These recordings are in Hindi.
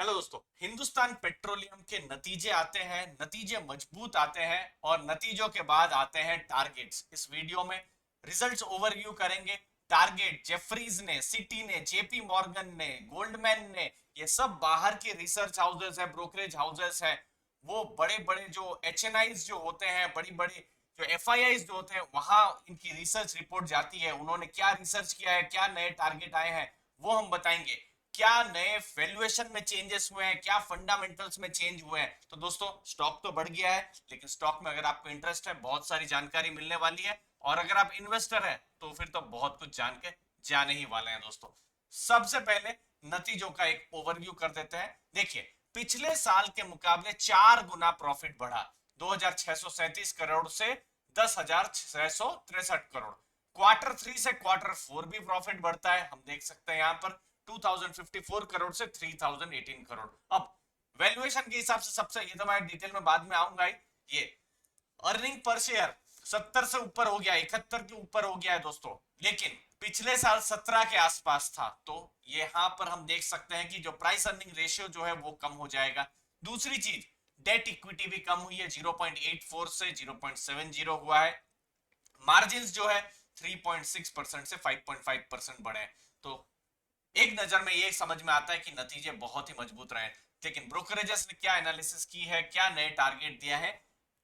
हेलो दोस्तों। हिंदुस्तान पेट्रोलियम के नतीजे आते हैं, नतीजे मजबूत आते हैं और नतीजों के बाद आते हैं टारगेट्स। इस वीडियो में रिजल्ट्स ओवरव्यू करेंगे। टारगेट जेफरीज ने, सिटी ने, जेपी मॉर्गन ने, गोल्डमैन ने, ये सब बाहर के रिसर्च हाउसेस है, ब्रोकरेज हाउसेस है। वो बड़े बड़े जो एचएनआईज जो होते हैं, बड़ी बड़ी जो एफआईआईज जो होते हैं, वहां इनकी रिसर्च रिपोर्ट जाती है। उन्होंने क्या रिसर्च किया है, क्या नए टारगेट आए हैं, वो हम बताएंगे। क्या नए वैल्यूएशन में चेंजेस हुए हैं, क्या फंडामेंटल्स में चेंज हुए हैं। तो दोस्तों, स्टॉक तो बढ़ गया है, लेकिन स्टॉक में अगर आपको इंटरेस्ट है, बहुत सारी जानकारी मिलने वाली है। और अगर आप इन्वेस्टर है तो फिर तो बहुत कुछ जान के जाने ही वाले हैं दोस्तों। सबसे पहले नतीजों का एक ओवरव्यू कर देते हैं। देखिए, पिछले साल के मुकाबले 4 गुना प्रॉफिट बढ़ा, 2637 करोड़ से 10,663 करोड़। क्वार्टर 3 से क्वार्टर 4 भी प्रॉफिट बढ़ता है, हम देख सकते हैं यहां पर 2054 करोड़ से 3018 करोड़। अब वैल्यूएशन के हिसाब से सबसे, ये तो मैं डिटेल में बाद में आऊंगा ही। ये अर्निंग पर शेयर 70 से ऊपर हो गया, 71 के ऊपर हो गया है दोस्तों। लेकिन पिछले साल 17 के आसपास था, तो यहां पर हम देख सकते हैं कि जो प्राइस अर्निंग रेशियो जो है वो कम हो जाएगा। दूसरी चीज, डेट इक्विटी भी कम हुई है, 0.84 से 0.70 हुआ है। मार्जिन जो है 3.6% से 5.5% बढ़े हैं। तो एक नजर में ये समझ में आता है कि नतीजे बहुत ही मजबूत रहे। लेकिन ब्रोकरेजेस ने क्या एनालिसिस की है, क्या नए टारगेट दिया है,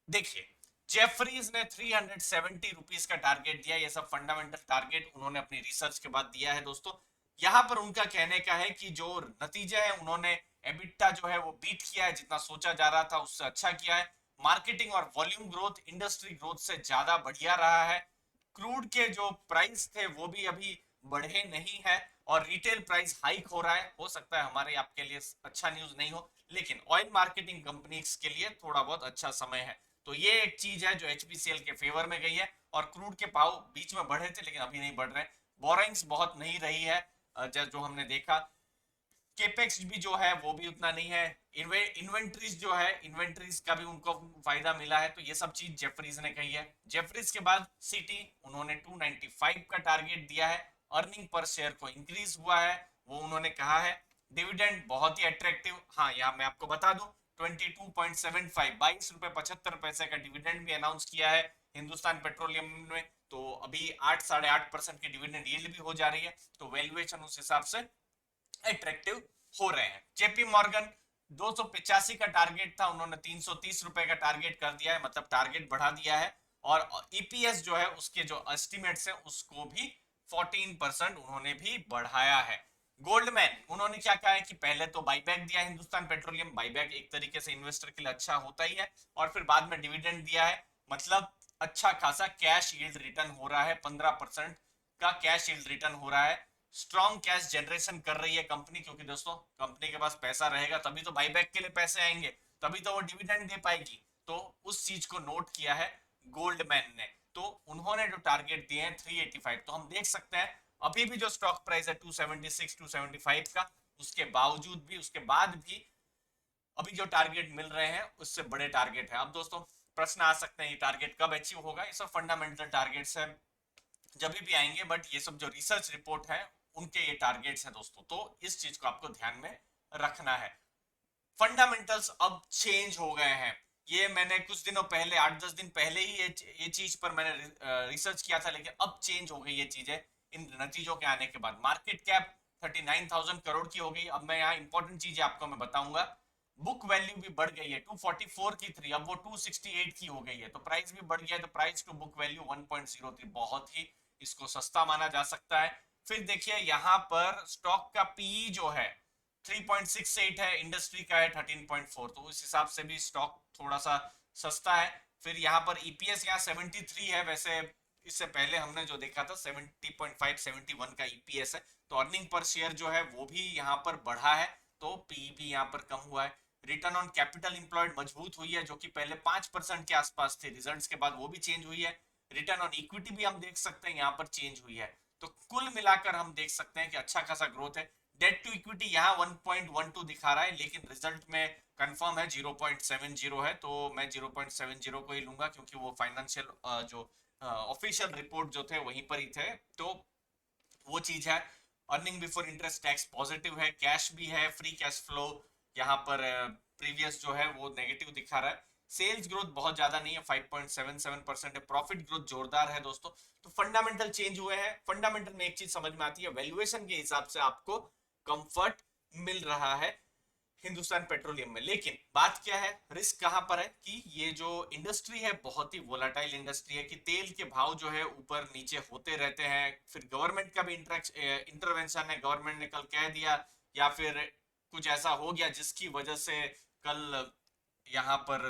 देखिए। जेफरीज ने 370 रुपीज का टारगेट दिया। ये सब फंडामेंटल टारगेट उन्होंने अपनी रिसर्च के बाद दिया है दोस्तों। यहां पर उनका कहने का है कि जो नतीजे हैं, उन्होंने एबिटा जो है वो बीट किया है, जितना सोचा जा रहा था उससे अच्छा किया है। मार्केटिंग और वॉल्यूम ग्रोथ इंडस्ट्री ग्रोथ से ज्यादा बढ़िया रहा है। क्रूड के जो प्राइस थे वो भी अभी बढ़े नहीं है। और रिटेल प्राइस हाइक हो रहा है। हो सकता है हमारे आपके लिए अच्छा न्यूज नहीं हो, लेकिन ऑयल मार्केटिंग कंपनीज के लिए थोड़ा बहुत अच्छा समय है। तो ये एक चीज है जो एचपीसीएल के फेवर में गई है। और क्रूड के भाव बीच में बढ़े थे, लेकिन अभी नहीं बढ़ रहे। बोरिंग्स बहुत नहीं रही है, जो हमने देखा। केपेक्स भी जो है वो भी उतना नहीं है। इन्वेंट्रीज जो है, इन्वेंट्रीज का भी उनको फायदा मिला है। तो ये सब चीज जेफरीज ने कही है। जेफरीज के बाद सिटी, उन्होंने 295 का टारगेट दिया है। अर्निंग पर शेयर को इंक्रीज हुआ है, वो उन्होंने कहा है। डिविडेंड बहुत ही अट्रैक्टिव, हाँ यहाँ मैं आपको बता दूं, 22.75, 22 रुपए 75 पैसे का डिविडेंड भी अनाउंस किया है हिंदुस्तान पेट्रोलियम ने। तो अभी 8 साढ़े 8% की डिविडेंड यील्ड भी हो जा रही है। तो वैल्यूएशन उस हिसाब से अट्रैक्टिव हो रहे हैं। जेपी मॉर्गन 285 का टारगेट था, उन्होंने 330 रुपए का टारगेट कर दिया है, मतलब टारगेट बढ़ा दिया है। और ईपीएस जो है उसके जो एस्टिमेट्स है उसको भी 14% उन्होंने भी बढ़ाया है। गोल्डमैन, उन्होंने क्या कहा है कि पहले तो बाईबैक दिया हिंदुस्तान पेट्रोलियम, बाईबैक एक तरीके से इन्वेस्टर के लिए अच्छा होता ही है। और फिर बाद में डिविडेंड दिया है, मतलब अच्छा खासा कैश यील्ड रिटर्न हो रहा है, 15% का कैश यील्ड रिटर्न हो रहा है। स्ट्रॉन्ग कैश जनरेशन कर रही है कंपनी, क्योंकि दोस्तों कंपनी के पास पैसा रहेगा तभी तो बाईबैक के लिए पैसे आएंगे, तभी तो वो डिविडेंड दे पाएगी। तो उस चीज को नोट किया है गोल्डमैन ने। तो उन्होंने जो टारगेट दिए हैं 385, तो हम देख सकते हैं अभी भी जो स्टॉक प्राइस है 276 275 का, उसके बावजूद भी, उसके बाद भी अभी जो टारगेट मिल रहे हैं उससे बड़े टारगेट है। अब दोस्तों प्रश्न आ सकते हैं ये टारगेट कब अचीव होगा। ये सब फंडामेंटल टारगेट्स है, जब भी आएंगे, बट ये सब जो रिसर्च रिपोर्ट है उनके ये टारगेट्स हैं दोस्तों। तो इस चीज को आपको ध्यान में रखना है। फंडामेंटल्स अब चेंज हो गए हैं। ये मैंने कुछ दिनों पहले, 8-10 दिन पहले ही ये चीज पर मैंने रिसर्च किया था, लेकिन अब चेंज हो गई ये चीजें इन नतीजों के आने के बाद। मार्केट कैप 39,000 करोड़ की हो गई। अब मैं यहाँ इंपॉर्टेंट चीज आपको मैं बताऊंगा। बुक वैल्यू भी बढ़ गई है, 244 की थी, अब वो 268 की हो गई है। तो प्राइस भी बढ़ गया है, तो प्राइस टू बुक वैल्यू 1.03, बहुत ही इसको सस्ता माना जा सकता है। फिर देखिए यहाँ पर स्टॉक का पीई जो है 3.68 है, इंडस्ट्री का है 13.4, तो उस हिसाब से भी स्टॉक थोड़ा सा सस्ता है। फिर यहाँ पर ईपीएस यहाँ 73 है, वैसे इससे पहले हमने जो देखा था 70.5 71 का ईपीएस है। तो अर्निंग पर शेयर जो है वो भी यहाँ पर बढ़ा है, तो पी भी यहाँ पर कम हुआ है। रिटर्न ऑन कैपिटल इंप्लॉयड मजबूत हुई है, जो कि पहले 5% के आसपास थे, रिजल्ट्स के बाद वो भी चेंज हुई है। रिटर्न ऑन इक्विटी भी हम देख सकते हैं यहाँ पर चेंज हुई है। तो कुल मिलाकर हम देख सकते हैं कि अच्छा खासा ग्रोथ है। डेट टू इक्विटी यहाँ 1.12 दिखा रहा है, लेकिन रिजल्ट में कंफर्म है 0.70 है। तो मैं 0.70 को ही लूंगा, क्योंकि वो फाइनेंशियल जो ऑफिशियल रिपोर्ट जो थे वहीं पर ही थे। तो वो चीज है। Earning before interest tax positive है, कैश भी है, फ्री कैश फ्लो यहाँ पर प्रीवियस जो है वो नेगेटिव दिखा रहा है। सेल्स ग्रोथ बहुत ज्यादा नहीं है, 5.77% है। प्रॉफिट ग्रोथ जोरदार है दोस्तों। तो फंडामेंटल चेंज हुए हैं। फंडामेंटल में एक चीज समझ में आती है, वैल्यूएशन के हिसाब से आपको कंफर्ट मिल रहा है हिंदुस्तान पेट्रोलियम में। लेकिन बात क्या है, रिस्क कहां पर है कि ये जो इंडस्ट्री है बहुत ही वोलाटाइल इंडस्ट्री है, कि तेल के भाव जो है ऊपर नीचे होते रहते हैं। फिर गवर्नमेंट का भी इंटरवेंशन है, गवर्नमेंट ने कल कह दिया, या फिर कुछ ऐसा हो गया जिसकी वजह से कल यहाँ पर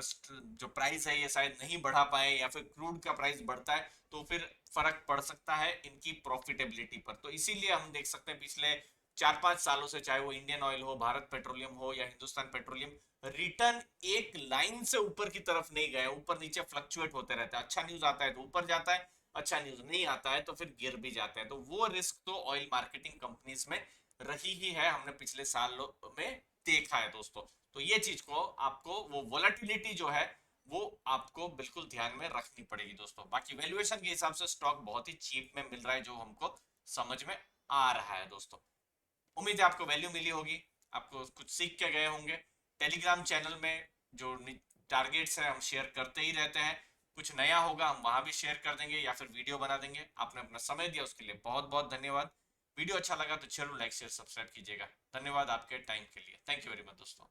जो प्राइस है ये शायद नहीं बढ़ा पाए, या फिर क्रूड का प्राइस बढ़ता है तो फिर फर्क पड़ सकता है इनकी प्रॉफिटेबिलिटी पर। तो इसीलिए हम देख सकते हैं पिछले 4-5 सालों से, चाहे वो इंडियन ऑयल हो, भारत पेट्रोलियम हो या हिंदुस्तान पेट्रोलियम, रिटर्न एक लाइन से ऊपर की तरफ नहीं गए, ऊपर नीचे फ्लक्चुएट होते रहता है। अच्छा न्यूज आता है तो ऊपर जाता है, अच्छा न्यूज नहीं आता है तो फिर गिर भी जाते हैं। तो वो रिस्क तो ऑयल मार्केटिंग कंपनीज में रही ही है, हमने पिछले सालों में देखा है दोस्तों। तो ये चीज को आपको, वो वोलेटिलिटी जो है वो आपको बिल्कुल ध्यान में रखनी पड़ेगी दोस्तों। बाकी वैल्यूएशन के हिसाब से स्टॉक बहुत ही चीप में मिल रहा है, जो हमको समझ में आ रहा है दोस्तों। उम्मीद है आपको वैल्यू मिली होगी, आपको कुछ सीख के गए होंगे। टेलीग्राम चैनल में जो टारगेट्स है हम शेयर करते ही रहते हैं। कुछ नया होगा हम वहां भी शेयर कर देंगे या फिर वीडियो बना देंगे। आपने अपना समय दिया उसके लिए बहुत बहुत धन्यवाद। वीडियो अच्छा लगा तो जरूर लाइक शेयर सब्सक्राइब कीजिएगा। धन्यवाद आपके टाइम के लिए। थैंक यू वेरी मच दोस्तों।